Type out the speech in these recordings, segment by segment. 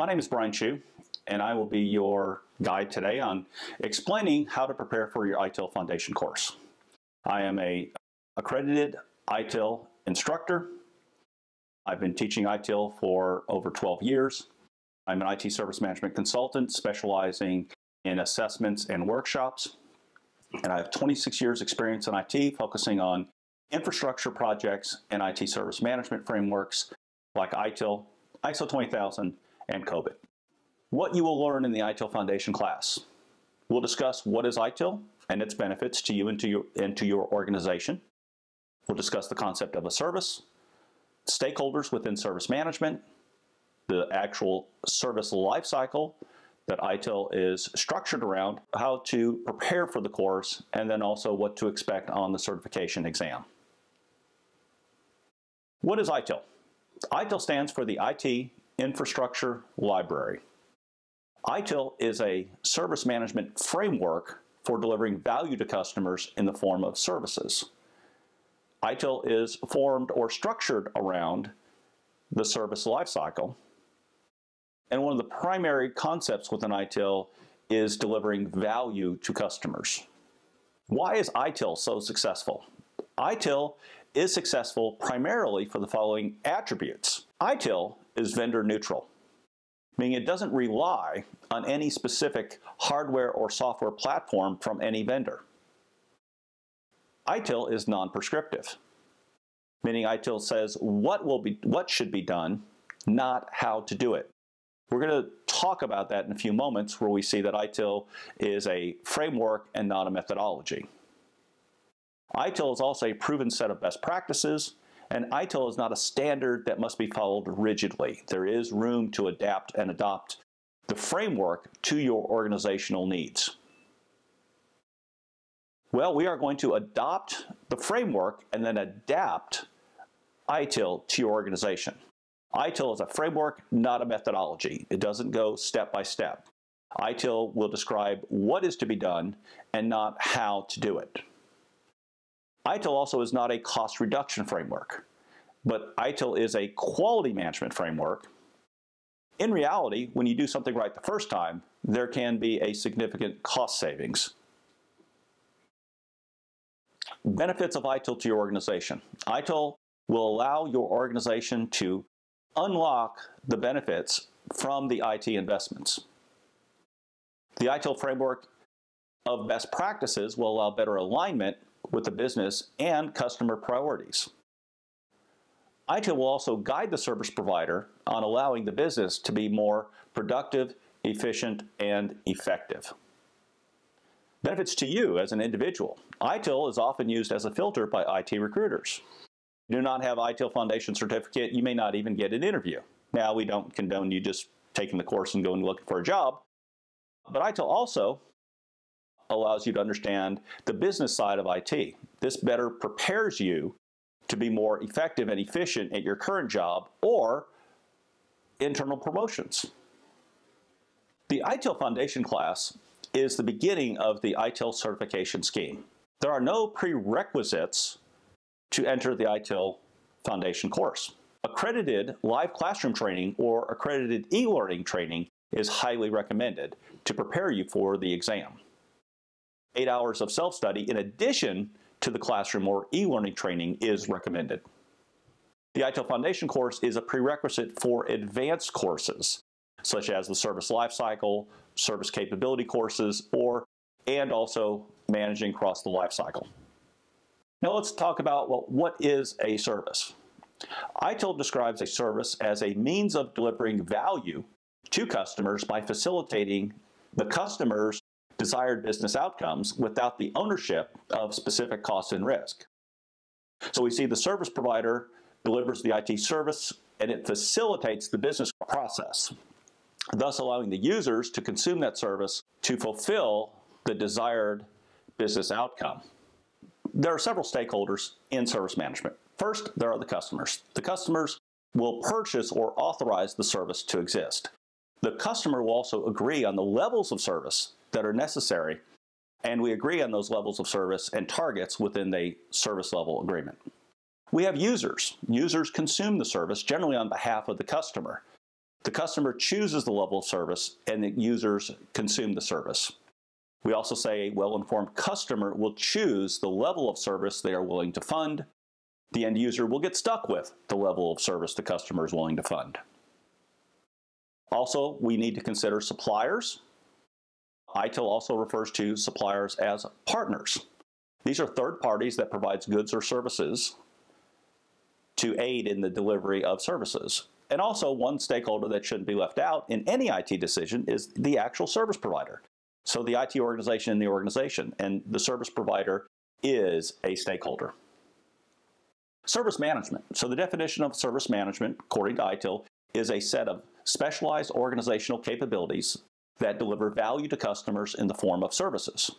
My name is Brian Chu, and I will be your guide today on explaining how to prepare for your ITIL Foundation course. I am an accredited ITIL instructor. I've been teaching ITIL for over 12 years. I'm an IT service management consultant specializing in assessments and workshops. And I have 26 years experience in IT, focusing on infrastructure projects and IT service management frameworks like ITIL, ISO 20000, and COVID. What you will learn in the ITIL Foundation class. We'll discuss what is ITIL and its benefits to you and to your organization. We'll discuss the concept of a service, stakeholders within service management, the actual service lifecycle that ITIL is structured around, how to prepare for the course, and then also what to expect on the certification exam. What is ITIL? ITIL stands for the IT Infrastructure Library. ITIL is a service management framework for delivering value to customers in the form of services. ITIL is formed or structured around the service lifecycle. And one of the primary concepts within ITIL is delivering value to customers. Why is ITIL so successful? ITIL is successful primarily for the following attributes. ITIL is vendor neutral, meaning it doesn't rely on any specific hardware or software platform from any vendor. ITIL is non-prescriptive, meaning ITIL says what should be done, not how to do it. We're going to talk about that in a few moments, where we see that ITIL is a framework and not a methodology. ITIL is also a proven set of best practices, and ITIL is not a standard that must be followed rigidly. There is room to adapt and adopt the framework to your organizational needs. Well, we are going to adopt the framework and then adapt ITIL to your organization. ITIL is a framework, not a methodology. It doesn't go step by step. ITIL will describe what is to be done and not how to do it. ITIL also is not a cost reduction framework, but ITIL is a quality management framework. In reality, when you do something right the first time, there can be a significant cost savings. Benefits of ITIL to your organization. ITIL will allow your organization to unlock the benefits from the IT investments. The ITIL framework of best practices will allow better alignment with the business and customer priorities. ITIL will also guide the service provider on allowing the business to be more productive, efficient, and effective. Benefits to you as an individual. ITIL is often used as a filter by IT recruiters. If you do not have ITIL Foundation certificate, you may not even get an interview. Now, we don't condone you just taking the course and going looking for a job, but ITIL also allows you to understand the business side of IT. This better prepares you to be more effective and efficient at your current job or internal promotions. The ITIL Foundation class is the beginning of the ITIL certification scheme. There are no prerequisites to enter the ITIL Foundation course. Accredited live classroom training or accredited e-learning training is highly recommended to prepare you for the exam. 8 hours of self-study in addition to the classroom or e-learning training is recommended. The ITIL Foundation course is a prerequisite for advanced courses, such as the service lifecycle, service capability courses, and also managing across the lifecycle. Now let's talk about what is a service. ITIL describes a service as a means of delivering value to customers by facilitating the customer's desired business outcomes without the ownership of specific costs and risk. So we see the service provider delivers the IT service and it facilitates the business process, thus allowing the users to consume that service to fulfill the desired business outcome. There are several stakeholders in service management. First, there are the customers. The customers will purchase or authorize the service to exist. The customer will also agree on the levels of service that are necessary, and we agree on those levels of service and targets within the service level agreement. We have users. Users consume the service generally on behalf of the customer. The customer chooses the level of service and the users consume the service. We also say a well-informed customer will choose the level of service they are willing to fund. The end user will get stuck with the level of service the customer is willing to fund. Also, we need to consider suppliers. ITIL also refers to suppliers as partners. These are third parties that provide goods or services to aid in the delivery of services. And also, one stakeholder that shouldn't be left out in any IT decision is the actual service provider. So the IT organization in the organization, and the service provider is a stakeholder. Service management. So the definition of service management, according to ITIL, is a set of specialized organizational capabilities that deliver value to customers in the form of services.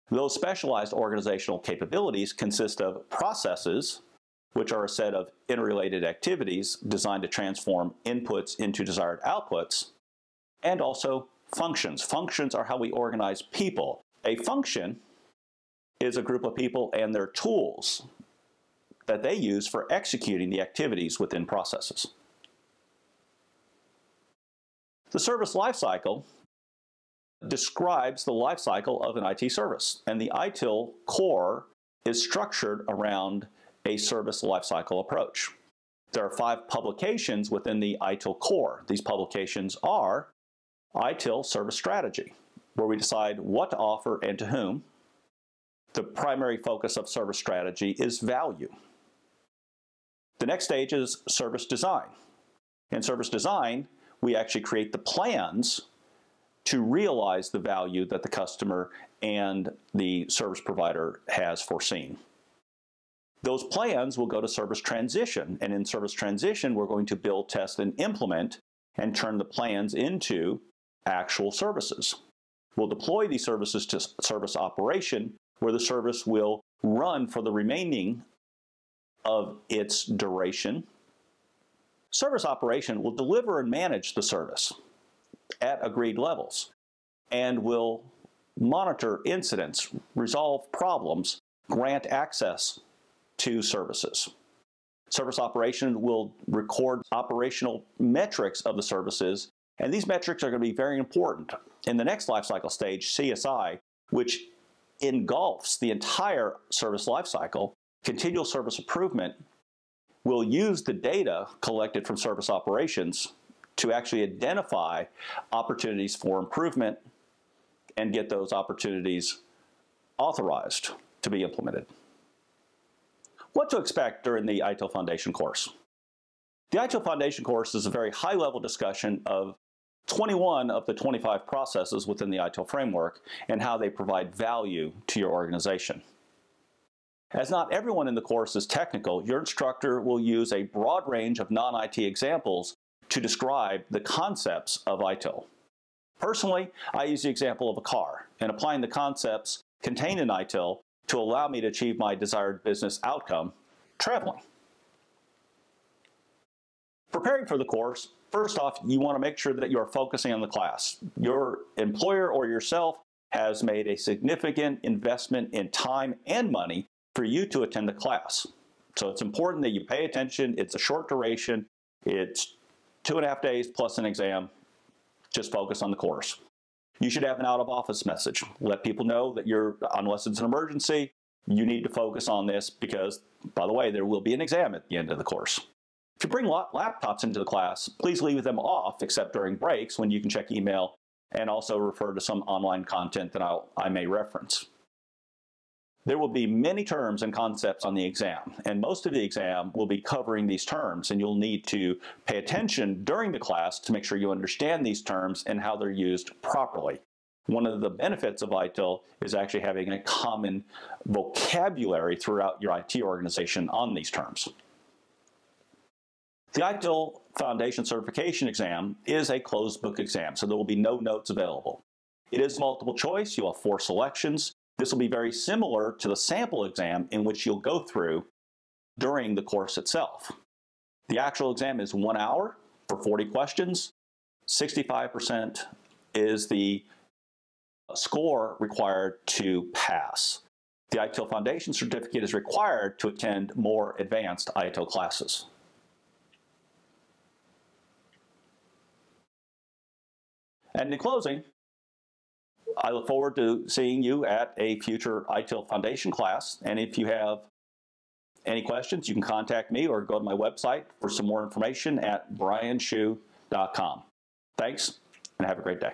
Those specialized organizational capabilities consist of processes, which are a set of interrelated activities designed to transform inputs into desired outputs, and also functions. Functions are how we organize people. A function is a group of people and their tools that they use for executing the activities within processes. The service lifecycle describes the lifecycle of an IT service, and the ITIL core is structured around a service lifecycle approach. There are 5 publications within the ITIL core. These publications are ITIL Service Strategy, where we decide what to offer and to whom. The primary focus of service strategy is value. The next stage is service design. In service design, we actually create the plans to realize the value that the customer and the service provider has foreseen. Those plans will go to service transition, and in service transition, we're going to build, test, and implement and turn the plans into actual services. We'll deploy these services to service operation, where the service will run for the remaining of its duration. Service operation will deliver and manage the service at agreed levels and will monitor incidents, resolve problems, grant access to services. Service operation will record operational metrics of the services, and these metrics are going to be very important. In the next lifecycle stage, CSI, which engulfs the entire service lifecycle, continual service improvement will use the data collected from service operations to actually identify opportunities for improvement and get those opportunities authorized to be implemented. What to expect during the ITIL Foundation course? The ITIL Foundation course is a very high-level discussion of 21 of the 25 processes within the ITIL framework and how they provide value to your organization. As not everyone in the course is technical, your instructor will use a broad range of non-IT examples to describe the concepts of ITIL. Personally, I use the example of a car and applying the concepts contained in ITIL to allow me to achieve my desired business outcome, traveling. Preparing for the course, first off, you want to make sure that you are focusing on the class. Your employer or yourself has made a significant investment in time and money for you to attend the class. So it's important that you pay attention. It's a short duration. It's 2.5 days plus an exam. Just focus on the course. You should have an out-of-office message. Let people know that unless it's an emergency, you need to focus on this because, by the way, there will be an exam at the end of the course. If you bring laptops into the class, please leave them off except during breaks when you can check email and also refer to some online content that I may reference. There will be many terms and concepts on the exam, and most of the exam will be covering these terms, and you'll need to pay attention during the class to make sure you understand these terms and how they're used properly. One of the benefits of ITIL is actually having a common vocabulary throughout your IT organization on these terms. The ITIL Foundation Certification exam is a closed book exam, so there will be no notes available. It is multiple choice. You'll have 4 selections. This will be very similar to the sample exam in which you'll go through during the course itself. The actual exam is 1 hour for 40 questions. 65% is the score required to pass. The ITIL Foundation certificate is required to attend more advanced ITIL classes. And in closing, I look forward to seeing you at a future ITIL Foundation class. And if you have any questions, you can contact me or go to my website for some more information at brianshu.com. Thanks, and have a great day.